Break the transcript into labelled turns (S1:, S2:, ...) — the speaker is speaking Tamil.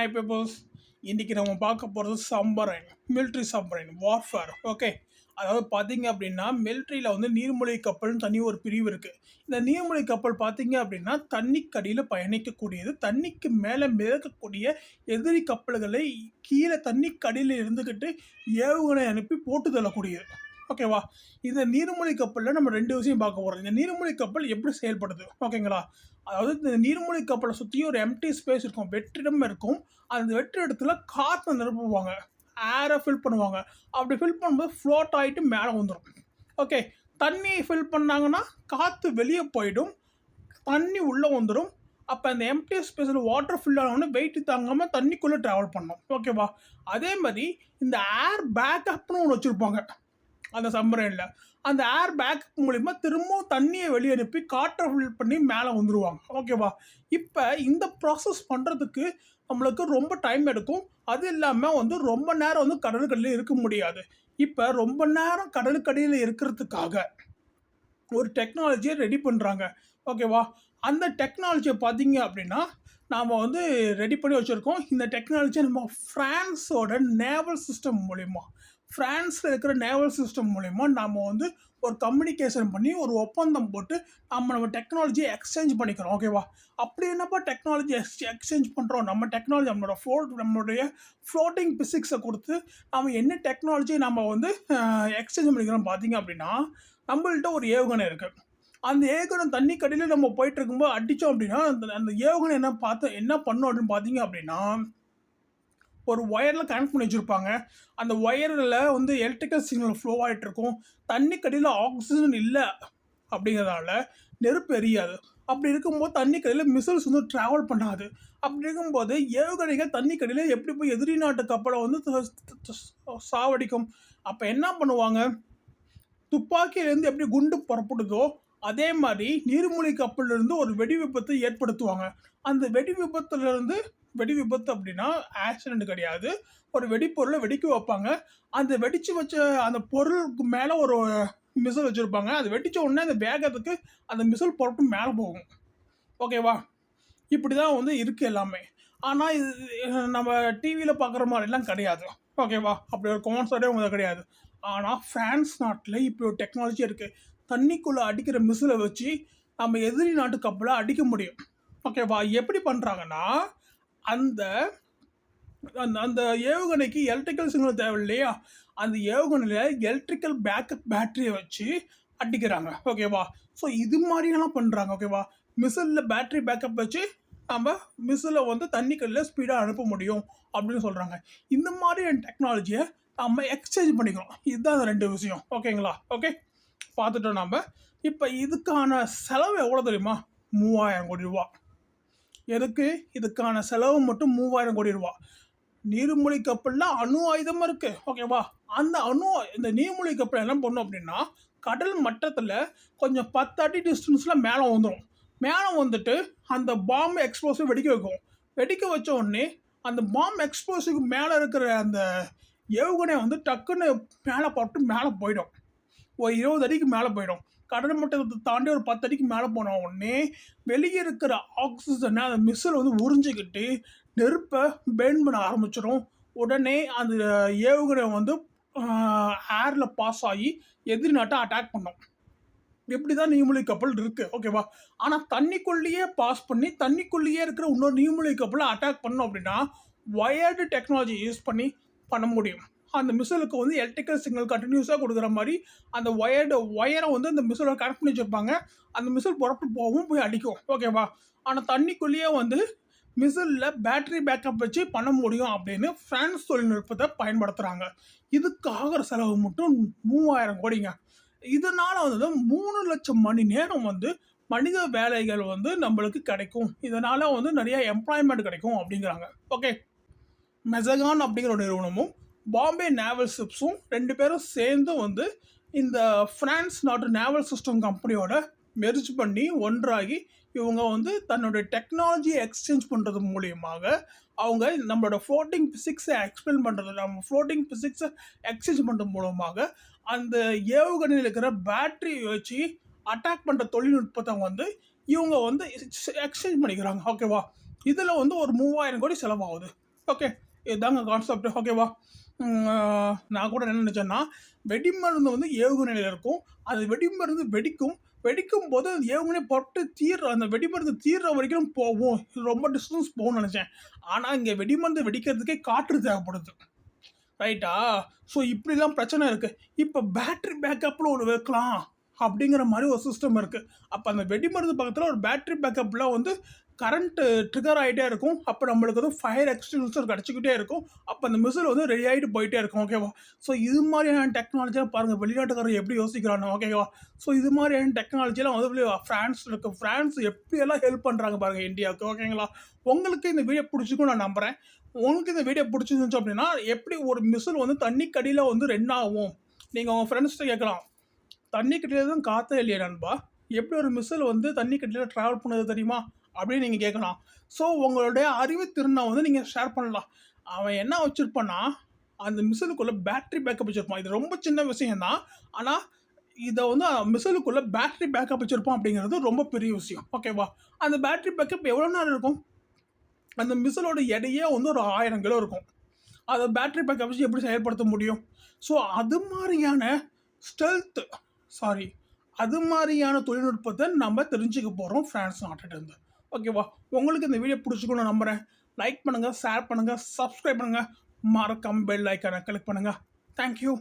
S1: Hi peoples. இன்றைக்கி நம்ம பார்க்க போகிறது சம்பரைன், மிலிட்ரி சம்பரைன் வார்ஃபேர். ஓகே, அதாவது பார்த்தீங்க அப்படின்னா மிலிட்ரியில் வந்து நீர்மூழ்கி கப்பல்னு தனி ஒரு பிரிவு இருக்குது. இந்த நீர்மூழ்கி கப்பல் பார்த்தீங்க அப்படின்னா தண்ணிக்கடியில் பயணிக்கக்கூடியது. தண்ணிக்கு மேலே மிதக்கக்கூடிய எதிரி கப்பல்களை கீழே தண்ணிக்கடியில் இருந்துக்கிட்டு ஏவுகணை அனுப்பி போட்டு தள்ளக்கூடியது. ஓகேவா? இந்த நீர்மூழ்கி கப்பலில் நம்ம ரெண்டு விஷயம் பார்க்க போகிறோம். இந்த நீர்மூழ்கி கப்பல் எப்படி செயல்படுது, ஓகேங்களா? அதாவது இந்த நீர்மூழ்கி கப்பலை சுற்றி ஒரு எம்டி ஸ்பேஸ் இருக்கும், வெற்றிடம் இருக்கும். அந்த வெற்றிடத்தில் காற்றை நிரப்புவாங்க, ஏரை ஃபில் பண்ணுவாங்க. அப்படி ஃபில் பண்ணும்போது ஃப்ளோட் ஆகிட்டு மேலே வந்துடும். ஓகே, தண்ணி ஃபில் பண்ணாங்கன்னா காற்று வெளியே போயிடும், தண்ணி உள்ளே வந்துடும். அப்போ அந்த எம்டி ஸ்பேஸில் வாட்டர் ஃபில் ஆனோடனே வெயிட் தாங்காமல் தண்ணிக்குள்ளே ட்ராவல் பண்ணோம். ஓகேவா? அதே மாதிரி இந்த ஏர் பேக்கப்னு ஒன்று வச்சுருப்பாங்க அந்த சம்பரைனில். அந்த ஏர் பேக் மூலிமா திரும்பவும் தண்ணியை வெளியே அனுப்பி காற்றை ஃபில் பண்ணி மேலே வந்துடுவாங்க. ஓகேவா? இப்போ இந்த ப்ராசஸ் பண்ணுறதுக்கு நம்மளுக்கு ரொம்ப டைம் எடுக்கும். அது இல்லாமல் வந்து ரொம்ப நேரம் வந்து கடலுக்கடியில் இருக்க முடியாது. இப்போ ரொம்ப நேரம் கடலுக்கடியில் இருக்கிறதுக்காக ஒரு டெக்னாலஜியை ரெடி பண்ணுறாங்க. ஓகேவா? அந்த டெக்னாலஜியை பார்த்தீங்க அப்படின்னா நாம் வந்து ரெடி பண்ணி வச்சுருக்கோம். இந்த டெக்னாலஜியை நம்ம ஃப்ரான்ஸோட நேவல் சிஸ்டம் மூலிமா, ஃப்ரான்ஸில் இருக்கிற நேவல் சிஸ்டம் மூலிமா நாம் வந்து ஒரு கம்யூனிகேஷன் பண்ணி ஒரு ஒப்பந்தம் போட்டு நம்ம டெக்னாலஜியை எக்ஸ்சேஞ்ச் பண்ணிக்கிறோம். ஓகேவா? அப்படி என்னப்பா டெக்னாலஜி எக்ஸ்சேஞ்ச் பண்ணுறோம்? நம்ம டெக்னாலஜி நம்மளுடைய ஃப்ளோட்டிங் பிசிக்ஸை கொடுத்து நம்ம என்ன டெக்னாலஜியை நம்ம வந்து எக்ஸ்சேஞ்ச் பண்ணிக்கிறோம் பார்த்தீங்க அப்படின்னா, நம்மள்கிட்ட ஒரு ஏவுகணை இருக்குது. அந்த ஏவுகணை தண்ணி கடியில் நம்ம போயிட்டு இருக்கும்போது அடித்தோம் அப்படின்னா அந்த ஏவுகணை என்ன பண்ணும் அப்படின்னு பார்த்தீங்க அப்படின்னா, ஒரு ஒயரில் கனெக்ட் பண்ணி வச்சுருப்பாங்க. அந்த ஒயரில் வந்து எலக்ட்ரிக்கல் சிக்னல் ஃப்ளோ ஆகிட்டு இருக்கும். தண்ணி கடியில் ஆக்சிஜன் இல்லை அப்படிங்கிறதால நெருப்பு எரியாது. அப்படி இருக்கும்போது தண்ணி கடியில் மிசைல்ஸ் வந்து ட்ராவல் பண்ணாது. அப்படி இருக்கும்போது ஏவுகணைகள் தண்ணி கடியில் எப்படி போய் எதிரி நாட்டு கப்பலை வந்து சாவடிக்கும்? அப்போ என்ன பண்ணுவாங்க? துப்பாக்கியிலேருந்து எப்படி குண்டு புறப்படுதோ அதே மாதிரி நீர்மூழ்கி கப்பலிருந்து ஒரு வெடி விபத்தை ஏற்படுத்துவாங்க. அந்த வெடி விபத்து அப்படின்னா ஆக்சிடென்ட் கிடையாது, ஒரு வெடிப்பொருளை வெடிக்க வைப்பாங்க. அந்த வெடித்து வச்ச அந்த பொருளுக்கு மேலே ஒரு மிசைல் வச்சுருப்பாங்க. அது வெடித்த உடனே அந்த வேகத்துக்கு அந்த மிசைல் புறப்பட்டு மேலே போகும். ஓகேவா? இப்படி தான் வந்து இருக்குது எல்லாமே. ஆனால் இது நம்ம டிவியில் பார்க்குற மாதிரிலாம் கிடையாது. ஓகேவா? அப்படி ஒரு கான்செப்டே உங்களுக்கு கிடையாது. ஆனால் ஃப்ரான்ஸ் நாட்டில் இப்படி ஒரு டெக்னாலஜி இருக்குது. தண்ணிக்குள்ளே அடிக்கிற மிசிலை வச்சு நம்ம எதிரி நாட்டு கப்பலை அடிக்க முடியும். ஓகேவா? எப்படி பண்ணுறாங்கன்னா, அந்த அந்த ஏவுகணைக்கு எலக்ட்ரிக்கல் சிக்னல் தேவை இல்லையா? அந்த ஏவுகணையில் எலக்ட்ரிக்கல் பேக்கப் பேட்டரியை வச்சு அடிக்கிறாங்க. ஓகேவா? ஸோ இது மாதிரியெல்லாம் பண்ணுறாங்க. ஓகேவா? மிசிலில் பேட்டரி பேக்கப் வச்சு நம்ம மிசிலை வந்து தண்ணிக்கல்லில் ஸ்பீடாக அனுப்ப முடியும் அப்படின்னு சொல்கிறாங்க. இந்த மாதிரியான டெக்னாலஜியை நம்ம எக்ஸ்சேஞ்ச் பண்ணிக்கிறோம். இதுதான் ரெண்டு விஷயம். ஓகேங்களா? ஓகே, பார்த்துட்டோம் நம்ம. இப்போ இதுக்கான செலவு எவ்வளோ தெரியுமா? 3000 கோடி ரூபா. எதுக்கு? இதுக்கான செலவு மட்டும் 3000 கோடி ரூபா. நீர்மூழ்கி கப்பலில் அணு ஆயுதமாக இருக்குது. ஓகேவா? இந்த நீர்மூழ்கி கப்பல் என்ன பண்ணும் அப்படின்னா, கடல் மட்டத்தில் கொஞ்சம் 10 அடி டிஸ்டன்ஸில் மேலே வந்துடும். மேலே வந்துட்டு அந்த பாம்பு எக்ஸ்ப்ளோசிவ் வெடிக்க வைக்கும். வெடிக்க வச்ச உடனே அந்த பாம்பு எக்ஸ்ப்ளோசிவ்க்கு மேலே இருக்கிற அந்த ஏவுகணை வந்து டக்குன்னு மேலே போட்டு மேலே போயிடும். ஒரு 20 அடிக்கு மேலே போயிடும். கடல் மட்டத்தை தாண்டி ஒரு 10 அடிக்கு மேலே போன உடனே வெளியே இருக்கிற ஆக்சிஜனை அந்த மிசைல் வந்து உறிஞ்சிக்கிட்டு நெருப்பை பேர்ன் பண்ண ஆரம்பிச்சிடும். உடனே அந்த ஏவுகணை வந்து ஏரில் பாஸ் ஆகி எதிரி நாட்டை அட்டாக் பண்ணோம். இப்படி தான் நீர்மூழ்கி கப்பல் இருக்குது. ஓகேவா? ஆனால் தண்ணிக்குள்ளேயே பாஸ் பண்ணி தண்ணிக்குள்ளேயே இருக்கிற இன்னொரு நீர்மூழ்கி கப்பலை அட்டாக் பண்ணோம் அப்படின்னா வயர்டு டெக்னாலஜி யூஸ் பண்ண முடியும். அந்த மிசைலுக்கு வந்து எலக்ட்ரிக்கல் சிக்னல் கண்டினியூஸாக கொடுக்குற மாதிரி அந்த ஒயரை வந்து அந்த மிசைலை கனெக்ட் பண்ணி வச்சுருப்பாங்க. அந்த மிசைல் புறப்பட்டு போய் அடிக்கும். ஓகேவா? ஆனால் தண்ணிக்குள்ளேயே வந்து மிசைலில் பேட்டரி பேக்கப் வச்சு பண்ண முடியும் அப்படின்னு ஃப்ரான்ஸ் தொழில்நுட்பத்தை பயன்படுத்துகிறாங்க. இதுக்காகிற செலவு மட்டும் 3000 கோடிங்க. இதனால் வந்து 3 லட்சம் மணி நேரம் வந்து மனித வேலைகள் வந்து நம்மளுக்கு கிடைக்கும். இதனால் வந்து நிறைய எம்ப்ளாய்மெண்ட் கிடைக்கும் அப்படிங்கிறாங்க. ஓகே, மெசகான் அப்படிங்கிற ஒரு நிறுவனமும் பாம்பே நேவல் ஷிப்ஸும் 2 பேரும் சேர்ந்து வந்து இந்த ஃப்ரான்ஸ் நாட்டு நேவல் சிஸ்டம் கம்பெனியோட மெர்ஜ் பண்ணி ஒன்றாகி இவங்க வந்து தன்னுடைய டெக்னாலஜியை எக்ஸ்சேஞ்ச் பண்ணுறது மூலியமாக அவங்க நம்மளோட ஃப்ளோட்டிங் பிசிக்ஸை ஃப்ளோட்டிங் பிசிக்ஸை எக்ஸ்சேஞ்ச் பண்ணுறது மூலமாக அந்த ஏவுகணையில் இருக்கிற பேட்டரி வச்சு அட்டாக் பண்ணுற தொழில்நுட்பத்தை வந்து இவங்க வந்து எக்ஸ்சேஞ்ச் பண்ணிக்கிறாங்க. ஓகேவா? இதில் வந்து ஒரு 3000 கோடி செலவாகுது. ஓகே, இதுதாங்க கான்செப்ட். ஓகேவா? நான் கூட என்ன நினச்சேன்னா, வெடிமருந்து வந்து ஏவுகணையில் இருக்கும். அது வெடிமருந்து வெடிக்கும். வெடிக்கும் போது அது ஏவுகணை பட்டு அந்த வெடிமருந்து தீர்ற வரைக்கும் போகும். ரொம்ப டிஸ்டன்ஸ் போகும்னு நினச்சேன். ஆனால் இங்கே வெடிமருந்து வெடிக்கிறதுக்கே காற்று தேவைப்படுது. ரைட்டா? ஸோ இப்படிலாம் பிரச்சனை இருக்கு. இப்போ பேட்டரி பேக்கப்ல ஒண்ணு வைக்கலாம் அப்படிங்கிற மாரி ஒரு சிஸ்டம் இருக்கு. அப்ப அந்த வெடிமருந்து பக்கத்துல ஒரு பேட்டரி பேக்கப்ல வந்து கரண்ட் ட்ரிகர் ஆயிட்டே இருக்கும். அப்ப நம்மளுக்கு வந்து ஃபயர் எக்ஸ்டிங்விஷர் கிடைச்சுக்கிட்டே இருக்கும். அப்ப அந்த மிசைல் வந்து ரெடி ஆயிட்டு போயிட்டே இருக்கும். ஓகேவா? ஸோ இது மாதிரியான டெக்னாலஜிலாம் பாருங்க வெளிநாட்டுக்காரங்க எப்படி யோசிக்கிறாங்க. ஓகேவா? ஸோ இது மாதிரியான டெக்னாலஜிலாம் வந்து ஃப்ரான்ஸ் இருக்கு. ஃப்ரான்ஸ் எப்படியெல்லாம் ஹெல்ப் பண்றாங்க பாருங்க இந்தியாவுக்கு. ஓகேங்களா? உங்களுக்கு இந்த வீடியோ பிடிச்சிருக்கும்னு நான் நம்புறேன். உங்களுக்கு இந்த வீடியோ பிடிச்சிருந்துச்சு அப்படின்னா, எப்படி ஒரு மிசில் வந்து தண்ணிக்கடியில வந்து ரன் ஆகும்? நீங்க உங்க ஃப்ரெண்ட்ஸ்ட்ட கேட்கலாம். "தண்ணிக்கடியில தான் காத்தே இல்லையே நண்பா! எப்படி ஒரு மிசில் வந்து தண்ணிக்கடியில டிராவல் பண்ணுது தெரியுமா?" அப்படின்னு நீங்க கேட்கலாம். ஸோ உங்களுடைய அறிவுத்திறன வந்து நீங்க ஷேர் பண்ணலாம். அவன் என்ன வச்சிருப்பான்னா, அந்த மிசிலுக்குள்ள பேட்டரி பேக்கப் வச்சிருப்பான். இது ரொம்ப சின்ன விஷயம் தான். ஆனா, இத வந்து மிசிலுக்குள்ள பேட்டரி பேக்கப் வச்சிருப்பான் அப்படிங்கிறது ரொம்ப பெரிய விஷயம். ஓகேவா? அந்த பேட்டரி பேக்கப் எவ்வளோ நேரம் இருக்கும்? அந்த மிசிலோட எடையே வந்து ஒரு 1000 கிலோ இருக்கும். அத பேட்டரி பேக்கப் வச்சு எப்படி செயல்படுத்த முடியும்? ஸோ அது மாரியான ஸ்டெல்த் சாரி அது மாரியான தொழில்நுட்பத்த நம்ம தெரிஞ்சுக்க போறோம் ஃபிரான்ஸ் நாட்டுட்டருந்து. ஓகேவா? உங்களுக்கு இந்த வீடியோ புடிச்சிருக்கும்னு நான் நம்புறேன். லைக் பண்ணுங்க, ஷேர் பண்ணுங்க, சப்ஸ்கிரைப் பண்ணுங்க. மறக்காம பெல் ஐகான கிளிக் பண்ணுங்க. Thank you.